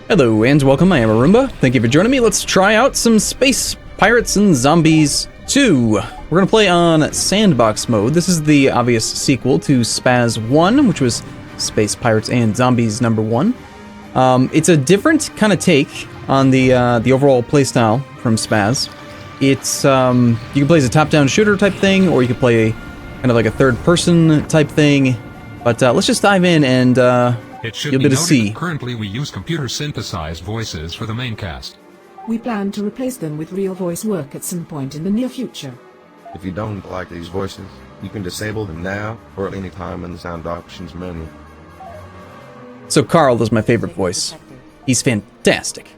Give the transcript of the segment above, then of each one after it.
Hello and welcome, I am Arumba. Thank you for joining me. Let's try out some Space Pirates and Zombies 2. We're going to play on Sandbox mode. This is the obvious sequel to SPAZ1, which was Space Pirates and Zombies #1. It's a different kind of take on the overall playstyle from SPAZ. It's, you can play as a top-down shooter type thing, or you can play kind of like a third-person type thing. But let's just dive in and You'll be able to see. Currently, we use computer-synthesized voices for the main cast. We plan to replace them with real voice work at some point in the near future. If you don't like these voices, you can disable them now or at any time in the sound options menu. So Carl is my favorite voice. He's fantastic.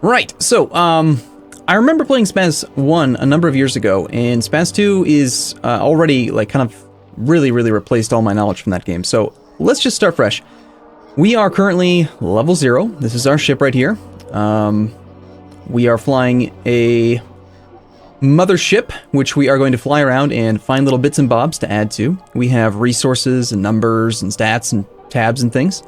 Right, so I remember playing SPAZ 1 a number of years ago, and SPAZ 2 is already like kind of really replaced all my knowledge from that game. So let's just start fresh. We are currently level 0. This is our ship right here. We are flying a mothership, which we are going to fly around and find little bits and bobs to add to. We have resources and numbers and stats and tabs and things.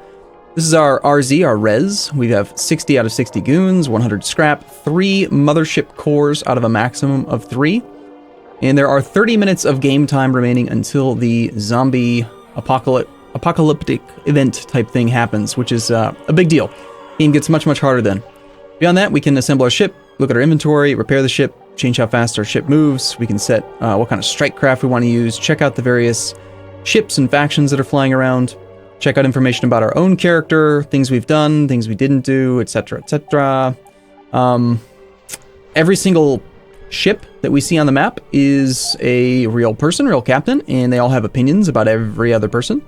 This is our RZ, our res. We have 60 out of 60 goons, 100 scrap, 3 mothership cores out of a maximum of 3. And there are 30 minutes of game time remaining until the zombie apocalyptic event type thing happens, which is a big deal. Game gets much harder then. Beyond that, we can assemble our ship, look at our inventory, repair the ship, change how fast our ship moves. We can set what kind of strike craft we want to use, check out the various ships and factions that are flying around, check out information about our own character, things we've done, things we didn't do, etc., etc. Every single ship that we see on the map is a real person, real captain, and they all have opinions about every other person.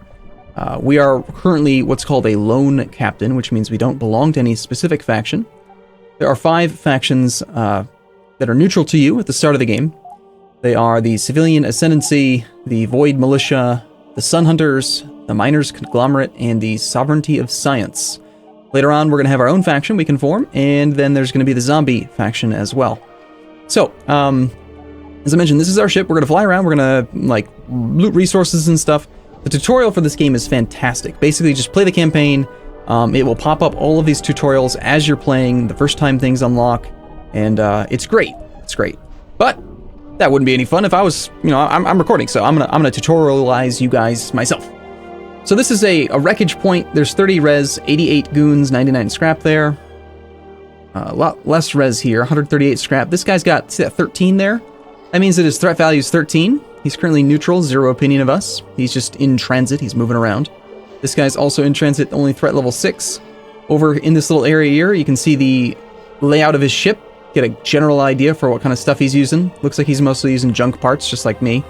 We are currently what's called a lone captain, which means we don't belong to any specific faction. There are 5 factions that are neutral to you at the start of the game. They are the Civilian Ascendancy, the Void Militia, the Sun Hunters, the Miners Conglomerate, and the Sovereignty of Science. Later on, we're going to have our own faction we can form, and then there's going to be the Zombie faction as well. So, as I mentioned, this is our ship. We're going to fly around. We're going to, like, loot resources and stuff. The tutorial for this game is fantastic. Basically, just play the campaign. It will pop up all of these tutorials as you're playing, the first time things unlock, and it's great. It's great. But that wouldn't be any fun if I was, I'm recording, so I'm gonna tutorialize you guys myself. So this is a wreckage point. There's 30 res, 88 goons, 99 scrap there. A lot less res here, 138 scrap. This guy's got, see that 13 there? That means that his threat value is 13. He's currently neutral, 0 opinion of us. He's just in transit, he's moving around. This guy's also in transit, only threat level 6. Over in this little area here, you can see the layout of his ship, get a general idea for what kind of stuff he's using. Looks like he's mostly using junk parts, just like me.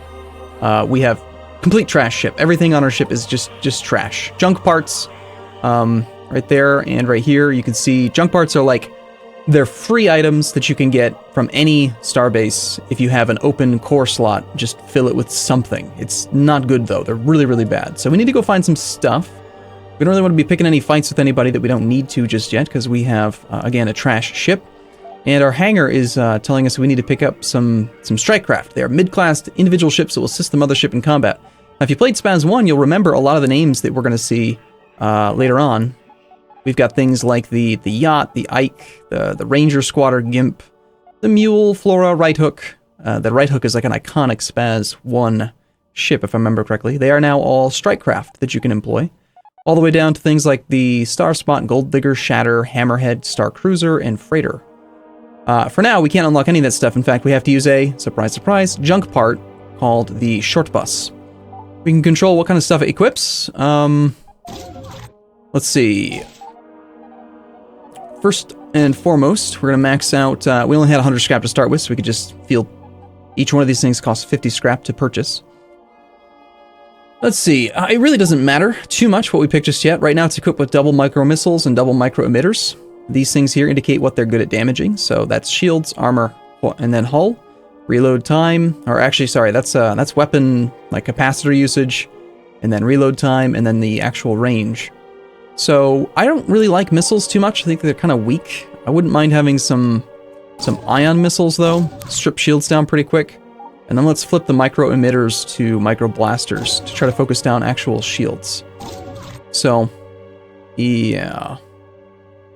We have complete trash ship. Everything on our ship is just trash. Junk parts, right there and right here, you can see junk parts are like, they're free items that you can get from any starbase. If you have an open core slot, just fill it with something. It's not good though. They're really bad. So we need to go find some stuff. We don't really want to be picking any fights with anybody that we don't need to just yet, because we have, again, a trash ship. And our hangar is telling us we need to pick up some strike craft. They are mid-class individual ships that will assist the mothership in combat. Now, if you played SPAZ 1, you'll remember a lot of the names that we're going to see later on. We've got things like the yacht, the Ike, the Ranger Squatter Gimp, the Mule, Flora, Right Hook. The Right Hook is like an iconic SPAZ 1 ship, if I remember correctly. They are now all strike craft that you can employ. All the way down to things like the Star Spot, Gold Digger, Shatter, Hammerhead, Star Cruiser, and Freighter. For now, we can't unlock any of that stuff. In fact, we have to use a, surprise, junk part called the Short Bus. We can control what kind of stuff it equips. Let's see. First and foremost, we're going to max out, we only had 100 scrap to start with, so we could just feel each one of these things costs 50 scrap to purchase. Let's see, it really doesn't matter too much what we pick just yet. Right now it's equipped with double micro missiles and double micro emitters. These things here indicate what they're good at damaging, so that's shields, armor, and then hull. Reload time, or actually, sorry, that's weapon, like capacitor usage, and then reload time, and then the actual range. So I don't really like missiles too much. I think they're kind of weak. I wouldn't mind having some ion missiles though. Strip shields down pretty quick. And then let's flip the micro emitters to micro blasters to try to focus down actual shields. So, yeah.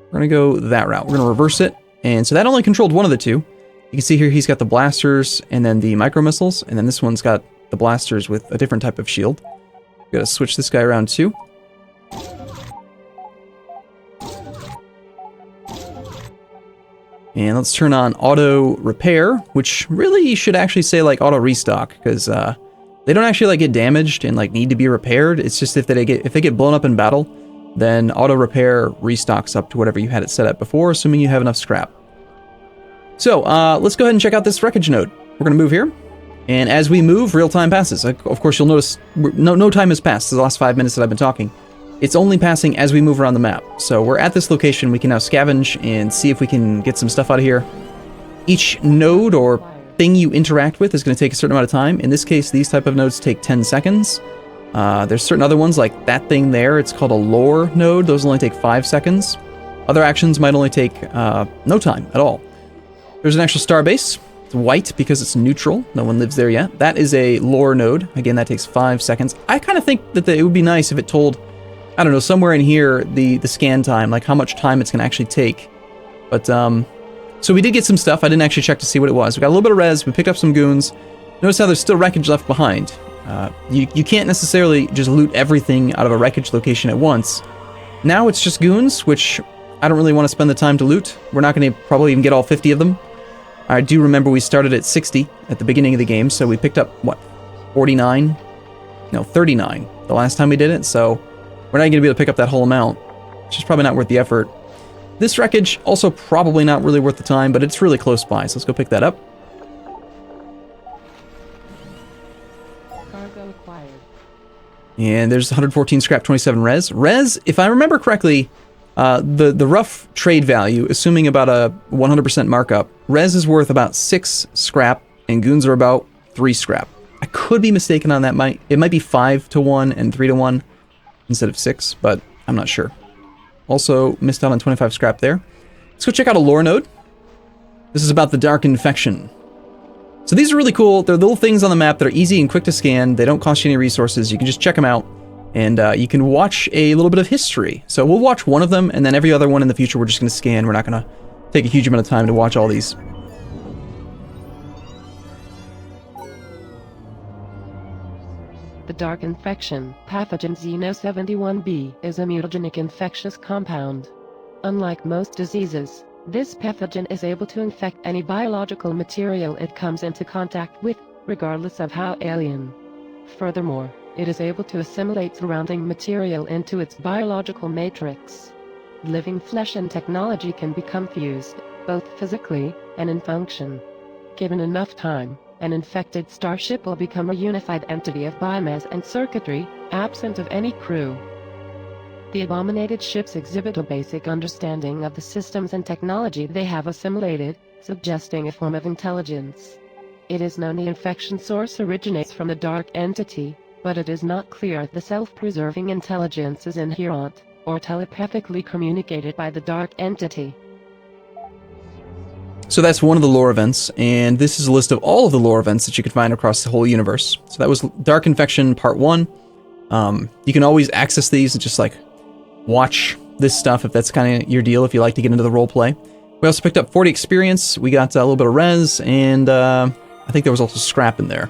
We're going to go that route. We're going to reverse it. And so that only controlled one of the two. You can see here he's got the blasters and then the micro missiles. And then this one's got the blasters with a different type of shield. We've got to switch this guy around too. And let's turn on auto repair, which really should actually say like auto restock, because they don't actually like get damaged and like need to be repaired. It's just if they get blown up in battle, then auto repair restocks up to whatever you had it set at before, assuming you have enough scrap. So let's go ahead and check out this wreckage node. We're gonna move here, and as we move, real time passes. Of course, you'll notice no time has passed. The last 5 minutes that I've been talking. It's only passing as we move around the map. So we're at this location. We can now scavenge and see if we can get some stuff out of here. Each node or thing you interact with is going to take a certain amount of time. In this case, these type of nodes take 10 seconds. There's certain other ones like that thing there. It's called a lore node. Those only take 5 seconds. Other actions might only take no time at all. There's an actual star base. It's white because it's neutral. No one lives there yet. That is a lore node. Again, that takes 5 seconds. I kind of think that it would be nice if it told, I don't know, somewhere in here, the scan time, like how much time it's going to actually take. But, so we did get some stuff. I didn't actually check to see what it was. We got a little bit of res. We picked up some goons. Notice how there's still wreckage left behind. You can't necessarily just loot everything out of a wreckage location at once. Now it's just goons, which I don't really want to spend the time to loot. We're not going to probably even get all 50 of them. I do remember we started at 60 at the beginning of the game, so we picked up, what, 49? No, 39 the last time we did it, so we're not going to be able to pick up that whole amount, which is probably not worth the effort. This wreckage, also probably not really worth the time, but it's really close by, so let's go pick that up. Cargo acquired. And there's 114 scrap, 27 res. Res, if I remember correctly, the rough trade value, assuming about a 100% markup, res is worth about 6 scrap, and goons are about 3 scrap. I could be mistaken on that. It might be 5 to 1 and 3 to 1 instead of 6, but I'm not sure. Also missed out on 25 scrap there. Let's go check out a lore node. This is about the Dark Infection. So these are really cool. They're little things on the map that are easy and quick to scan. They don't cost you any resources. You can just check them out, and you can watch a little bit of history. So we'll watch one of them, and then every other one in the future we're just going to scan. We're not going to take a huge amount of time to watch all these. The Dark Infection, pathogen Xeno71b, is a mutagenic infectious compound. Unlike most diseases, this pathogen is able to infect any biological material it comes into contact with, regardless of how alien. Furthermore, it is able to assimilate surrounding material into its biological matrix. Living flesh and technology can become fused, both physically and in function. Given enough time, an infected starship will become a unified entity of biomass and circuitry, absent of any crew. The abominated ships exhibit a basic understanding of the systems and technology they have assimilated, suggesting a form of intelligence. It is known the infection source originates from the dark entity, but it is not clear if the self-preserving intelligence is inherent, or telepathically communicated by the dark entity. So that's one of the lore events, and this is a list of all of the lore events that you can find across the whole universe. So that was Dark Infection Part 1. You can always access these and just like watch this stuff if that's kind of your deal, if you like to get into the role play. We also picked up 40 experience, we got a little bit of res, and I think there was also scrap in there.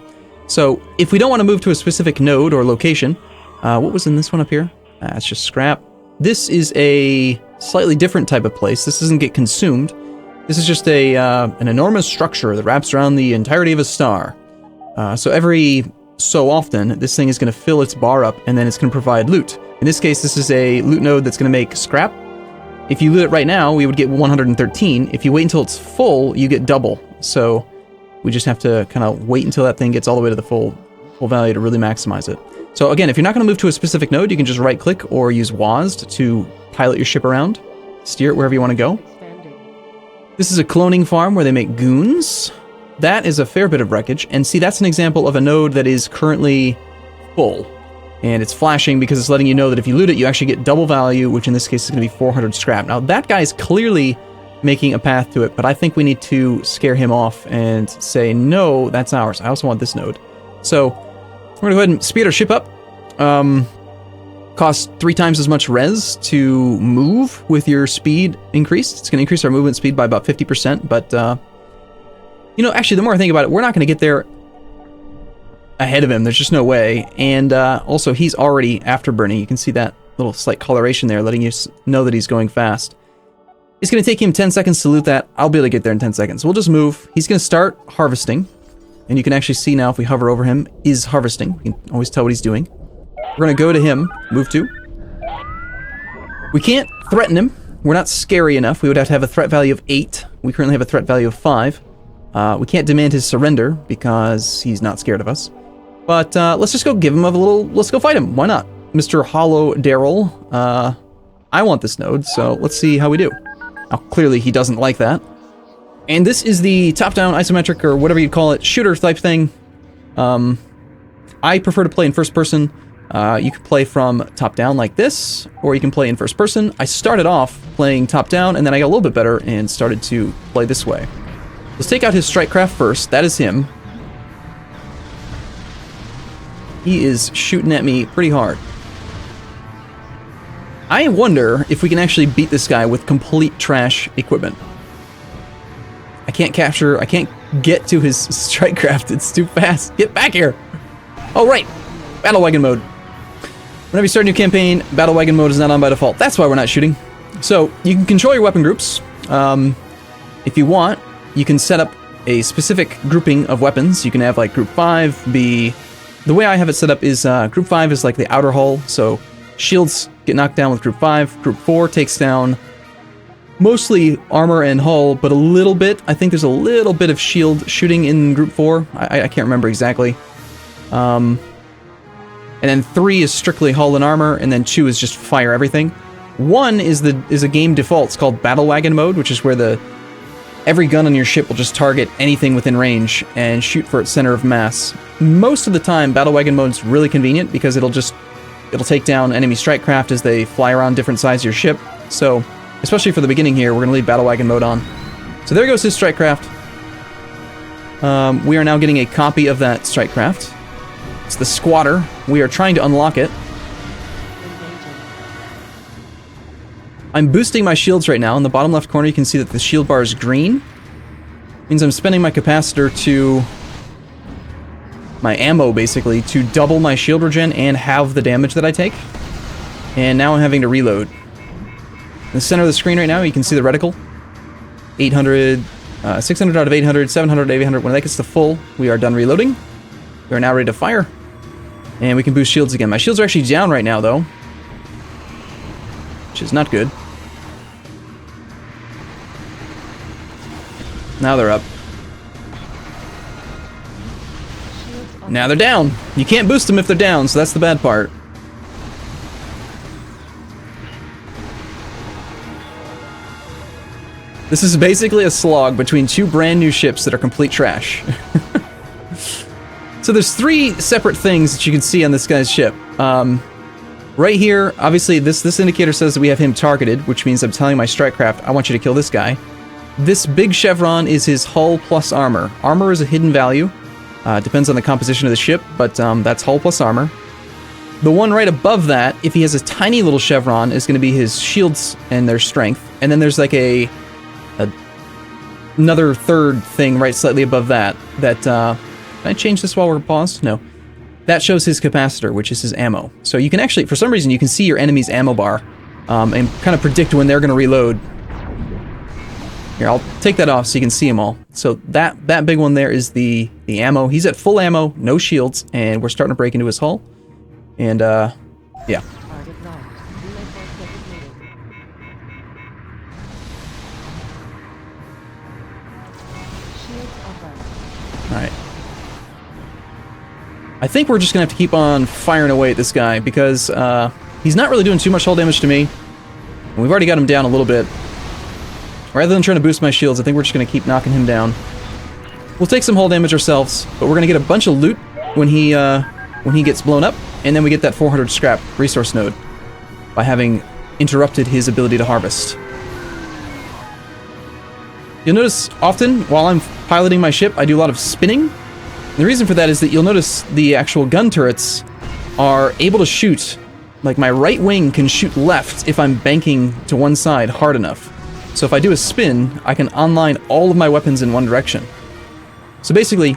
So if we don't want to move to a specific node or location, what was in this one up here? It's just scrap. This is a slightly different type of place. This doesn't get consumed. This is just an enormous structure that wraps around the entirety of a star. So every so often, this thing is going to fill its bar up, and then it's going to provide loot. In this case, this is a loot node that's going to make scrap. If you loot it right now, we would get 113. If you wait until it's full, you get double. So we just have to kind of wait until that thing gets all the way to the full value to really maximize it. So again, if you're not going to move to a specific node, you can just right-click or use WASD to pilot your ship around, steer it wherever you want to go. This is a cloning farm where they make goons. That is a fair bit of wreckage. And see, that's an example of a node that is currently full. And it's flashing because it's letting you know that if you loot it, you actually get double value, which in this case is going to be 400 scrap. Now, that guy is clearly making a path to it, but I think we need to scare him off and say, no, that's ours. I also want this node. So we're going to go ahead and speed our ship up. costs 3 times as much res to move with your speed increased. It's going to increase our movement speed by about 50%, but, you know, actually, the more I think about it, we're not going to get there ahead of him. There's just no way. And also, he's already afterburning. You can see that little slight coloration there, letting you know that he's going fast. It's going to take him 10 seconds to loot that. I'll be able to get there in 10 seconds. We'll just move. He's going to start harvesting. And you can actually see now if we hover over him, is harvesting. We can always tell what he's doing. We're going to go to him. Move to. We can't threaten him. We're not scary enough. We would have to have a threat value of 8. We currently have a threat value of 5. We can't demand his surrender because he's not scared of us. But let's just go give him a little... Let's go fight him. Why not? Mr. Hollow Daryl. I want this node, so let's see how we do. Now, clearly he doesn't like that. And this is the top-down isometric, or whatever you'd call it, shooter type thing. I prefer to play in first person. You can play from top-down like this, or you can play in first person. I started off playing top-down, and then I got a little bit better and started to play this way. Let's take out his strikecraft first. That is him. He is shooting at me pretty hard. I wonder if we can actually beat this guy with complete trash equipment. I can't get to his strikecraft. It's too fast. Get back here. Oh, right. Battle wagon mode. Whenever you start a new campaign, battle wagon mode is not on by default. That's why we're not shooting. So you can control your weapon groups. If you want, you can set up a specific grouping of weapons. You can have like group 5 be... The way I have it set up is group 5 is like the outer hull. So shields get knocked down with group 5. Group 4 takes down mostly armor and hull, but a little bit. I think there's a little bit of shield shooting in group 4. I can't remember exactly. And then 3 is strictly hull and armor, and then 2 is just fire everything. 1 is a game default. It's called battle wagon mode, which is where every gun on your ship will just target anything within range and shoot for its center of mass. Most of the time, battle wagon mode's really convenient because it'll take down enemy strike craft as they fly around different sides of your ship. So, especially for the beginning here, we're going to leave battle wagon mode on. So there goes his strike craft. We are now getting a copy of that strike craft. It's the squatter. We are trying to unlock it. I'm boosting my shields right now. In the bottom left corner, you can see that the shield bar is green. Means I'm spending my capacitor to... my ammo, basically, to double my shield regen and halve the damage that I take. And now I'm having to reload. In the center of the screen right now, you can see the reticle. 800, 600 out of 800, 700 out of 800. When that gets to full, we are done reloading. We are now ready to fire. And we can boost shields again. My shields are actually down right now, though. Which is not good. Now they're up. Now they're down. You can't boost them if they're down, so that's the bad part. This is basically a slog between 2 brand new ships that are complete trash. So there's 3 separate things that you can see on this guy's ship. Right here, obviously this indicator says that we have him targeted, which means I'm telling my strike craft, I want you to kill this guy. This big chevron is his hull plus armor. Armor is a hidden value. Depends on the composition of the ship, but that's hull plus armor. The one right above that, if he has a tiny little chevron, is going to be his shields and their strength. And then there's like another third thing right slightly above that. Can I change this while we're paused? No. That shows his capacitor, which is his ammo. So you can actually, for some reason, you can see your enemy's ammo bar and kind of predict when they're going to reload. Here, I'll take that off so you can see them all. So that big one there is the ammo. He's at full ammo, no shields, and we're starting to break into his hull. And, yeah. Alright. I think we're just going to have to keep on firing away at this guy, because he's not really doing too much hull damage to me. And we've already got him down a little bit. Rather than trying to boost my shields, I think we're just going to keep knocking him down. We'll take some hull damage ourselves, but we're going to get a bunch of loot when he gets blown up, and then we get that 400 scrap resource node by having interrupted his ability to harvest. You'll notice often, while I'm piloting my ship, I do a lot of spinning. And the reason for that is that you'll notice the actual gun turrets are able to shoot Like, my right wing can shoot left if I'm banking to one side hard enough. So if I do a spin, I can online all of my weapons in one direction. So basically,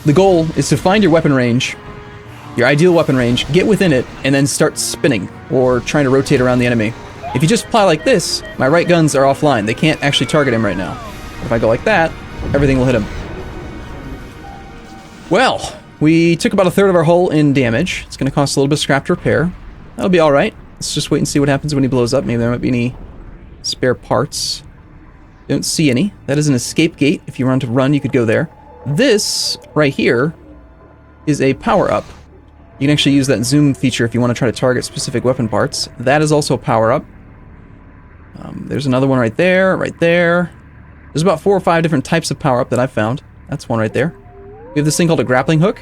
the goal is to find your weapon range, your ideal weapon range, get within it, and then start spinning, or trying to rotate around the enemy. If you just apply like this, my right guns are offline. They can't actually target him right now. If I go like that, everything will hit him. Well, we took about a third of our hull in damage. It's going to cost a little bit of scrap to repair. That'll be alright. Let's just wait and see what happens when he blows up. Maybe there might be any spare parts. Don't see any. That is an escape gate. If you want to run, you could go there. This, right here, is a power-up. You can actually use that zoom feature if you want to try to target specific weapon parts. That is also a power-up. There's another one right there, right there. There's about 4 or 5 different types of power-up that I've found. That's one right there. We have this thing called a grappling hook.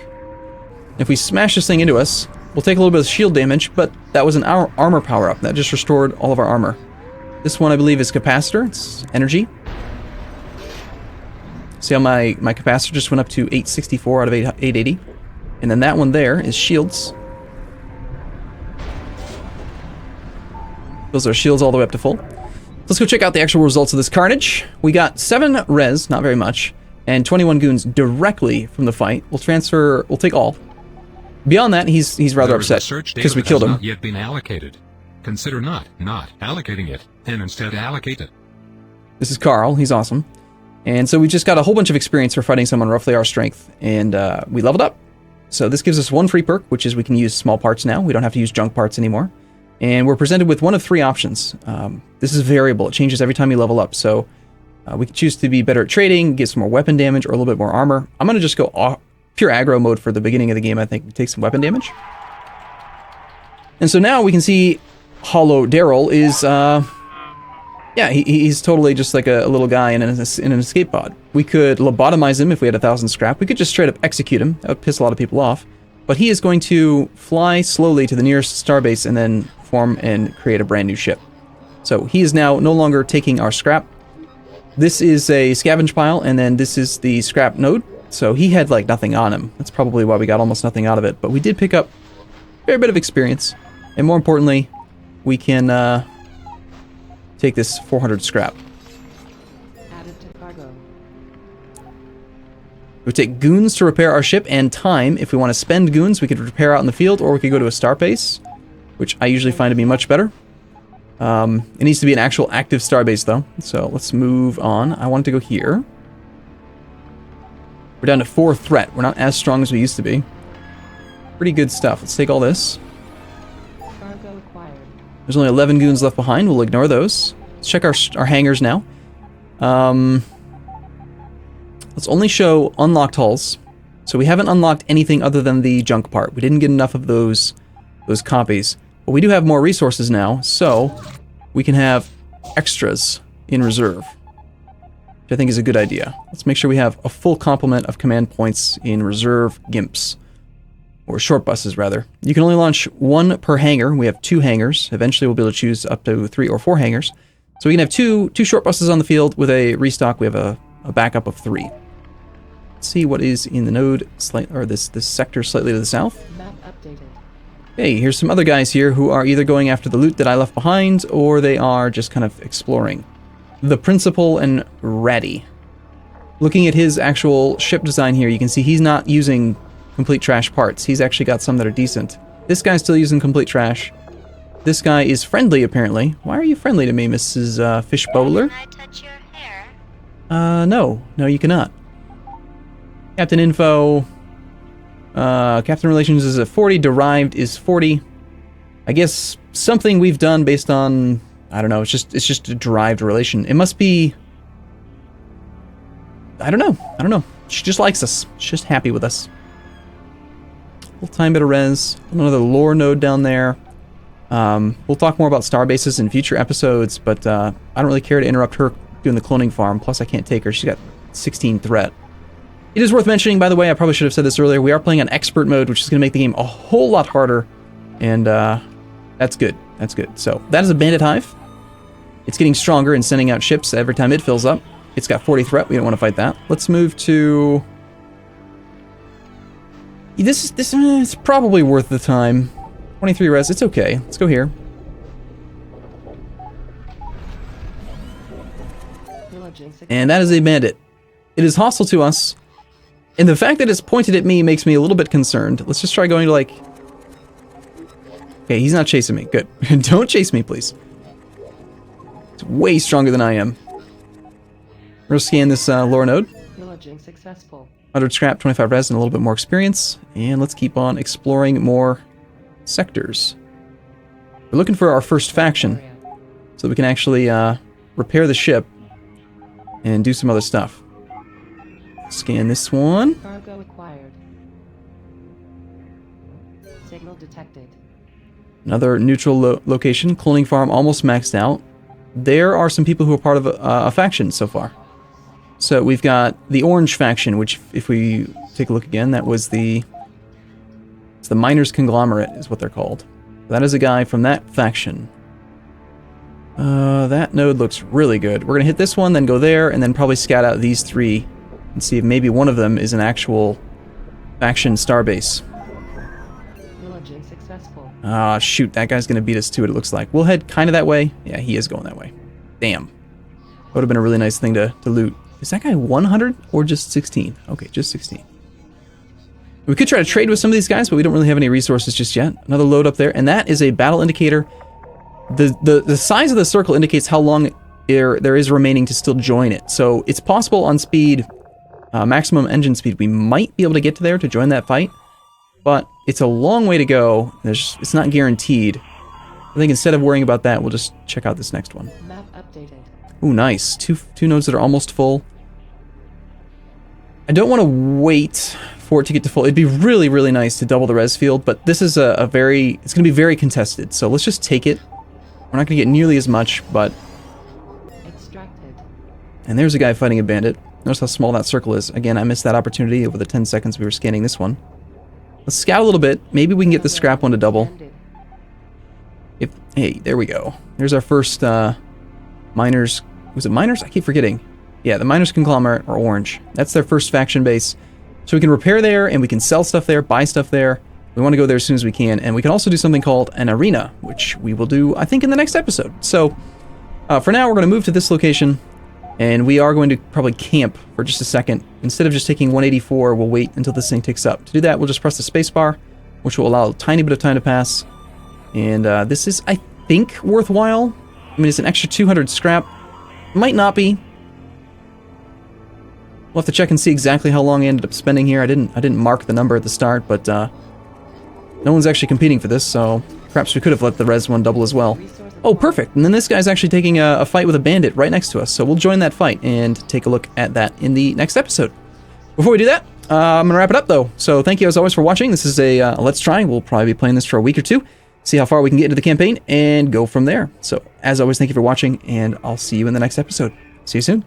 If we smash this thing into us, we'll take a little bit of shield damage, but that was an armor power-up. That just restored all of our armor. This one, I believe, is capacitor. It's energy. See how my capacitor just went up to 864 out of 880? And then that one there is shields. Those are shields all the way up to full. Let's go check out the actual results of this carnage. We got 7 res, not very much, and 21 goons directly from the fight. We'll take all. Beyond that, he's rather upset because we killed him. Not yet been allocated. Consider not allocating it, and instead allocate it. This is Carl. He's awesome. And so we just got a whole bunch of experience for fighting someone roughly our strength, and we leveled up. So this gives us 1 free perk, which is we can use small parts now. We don't have to use junk parts anymore. And we're presented with one of 3 options. This is variable. It changes every time you level up. So we can choose to be better at trading, get some more weapon damage, or a little bit more armor. I'm going to just go pure aggro mode for the beginning of the game. I think take some weapon damage. And so now we can see Hollow Daryl is, yeah, he's totally just like a little guy in an escape pod. We could lobotomize him if we had 1,000 scrap. We could just straight up execute him. That would piss a lot of people off. But he is going to fly slowly to the nearest starbase and then form and create a brand new ship. So he is now no longer taking our scrap. This is a scavenge pile, and then this is the scrap node. So he had like nothing on him. That's probably why we got almost nothing out of it. But we did pick up a fair bit of experience. And more importantly, we can take this 400 scrap. Added to cargo. We take goons to repair our ship, and time. If we want to spend goons, we could repair out in the field, or we could go to a starbase, which I usually find to be much better. It needs to be an actual active starbase, though. So let's move on. I wanted to go here. We're down to 4 threat. We're not as strong as we used to be. Pretty good stuff. Let's take all this. Cargo acquired. There's only 11 goons left behind. We'll ignore those. Let's check our hangars now. Let's only show unlocked hulls. So we haven't unlocked anything other than the junk part. We didn't get enough of those copies. But we do have more resources now, so we can have extras in reserve, which I think is a good idea. Let's make sure we have a full complement of command points in reserve gimps. Or short buses, rather. You can only launch 1 per hangar. We have 2 hangars. Eventually, we'll be able to choose up to 3 or 4 hangars. So we can have two short buses on the field. With a restock, we have a backup of 3. Let's see what is in the node, this sector slightly to the south. Map updated. Hey, here's some other guys here who are either going after the loot that I left behind, or they are just kind of exploring. The Principal and Ratty. Looking at his actual ship design here, you can see he's not using complete trash parts. He's actually got some that are decent. This guy's still using complete trash. This guy is friendly, apparently. Why are you friendly to me, Mrs. Fish Bowler? Can I touch your hair? No. No, you cannot. Captain info. Captain relations is at 40. Derived is 40. I guess something we've done based on... I don't know. It's just a derived relation. It must be... I don't know. She just likes us. She's just happy with us. Full time bit of res. Another lore node down there. We'll talk more about starbases in future episodes, but I don't really care to interrupt her doing the cloning farm. Plus, I can't take her. She's got 16 threat. It is worth mentioning, by the way, I probably should have said this earlier, we are playing on expert mode, which is going to make the game a whole lot harder, and that's good. That's good. So, that is a bandit hive. It's getting stronger and sending out ships every time it fills up. It's got 40 threat. We don't want to fight that. Let's move to... This is probably worth the time. 23 res, it's okay. Let's go here. And that is a bandit. It is hostile to us. And the fact that it's pointed at me makes me a little bit concerned. Let's just try going to like... Okay, he's not chasing me. Good. Don't chase me, please. It's way stronger than I am. We're going to scan this lore node. Pillaging successful. 100 scrap, 25 res, and a little bit more experience. And let's keep on exploring more sectors. We're looking for our first faction, so we can actually repair the ship and do some other stuff. Scan this one. Cargo acquired. Signal detected. Another neutral location. Cloning farm almost maxed out. There are some people who are part of a faction so far. So we've got the orange faction, which if we take a look again, that was it's the Miners Conglomerate is what they're called. That is a guy from that faction. That node looks really good. We're going to hit this one, then go there, and then probably scout out these three and see if maybe one of them is an actual faction starbase. Pillaging successful. Ah, shoot, that guy's going to beat us to it, it looks like. We'll head kind of that way. Yeah, he is going that way. Damn. That would have been a really nice thing to loot. Is that guy 100 or just 16? Okay, just 16. We could try to trade with some of these guys, but we don't really have any resources just yet. Another load up there, and that is a battle indicator. The size of the circle indicates how long there is remaining to still join it. So it's possible on speed, maximum engine speed, we might be able to get to there to join that fight, but it's a long way to go. It's not guaranteed. I think instead of worrying about that, we'll just check out this next one. Map updated. Ooh, nice. Two nodes that are almost full. I don't want to wait for it to get to full. It'd be really, really nice to double the res field, but this is it's going to be very contested, so let's just take it. We're not going to get nearly as much, but... Extracted. And there's a guy fighting a bandit. Notice how small that circle is. Again, I missed that opportunity over the 10 seconds we were scanning this one. Let's scout a little bit. Maybe we can get the scrap one to double. Hey, there we go. There's our first miners. Was it miners? I keep forgetting. Yeah, the Miners Conglomerate are orange. That's their first faction base. So we can repair there, and we can sell stuff there, buy stuff there. We want to go there as soon as we can, and we can also do something called an arena, which we will do, I think, in the next episode. So, for now, we're going to move to this location, and we are going to probably camp for just a second. Instead of just taking 184, we'll wait until this thing ticks up. To do that, we'll just press the spacebar, which will allow a tiny bit of time to pass. And this is, I think, worthwhile. I mean, it's an extra 200 scrap. Might not be. We'll have to check and see exactly how long I ended up spending here. I didn't mark the number at the start, but no one's actually competing for this, so perhaps we could have let the res one double as well. Oh, perfect. And then this guy's actually taking a fight with a bandit right next to us, so we'll join that fight and take a look at that in the next episode. Before we do that, I'm going to wrap it up, though. So thank you, as always, for watching. This is a Let's Try. We'll probably be playing this for a week or two, see how far we can get into the campaign, and go from there. So, as always, thank you for watching, and I'll see you in the next episode. See you soon.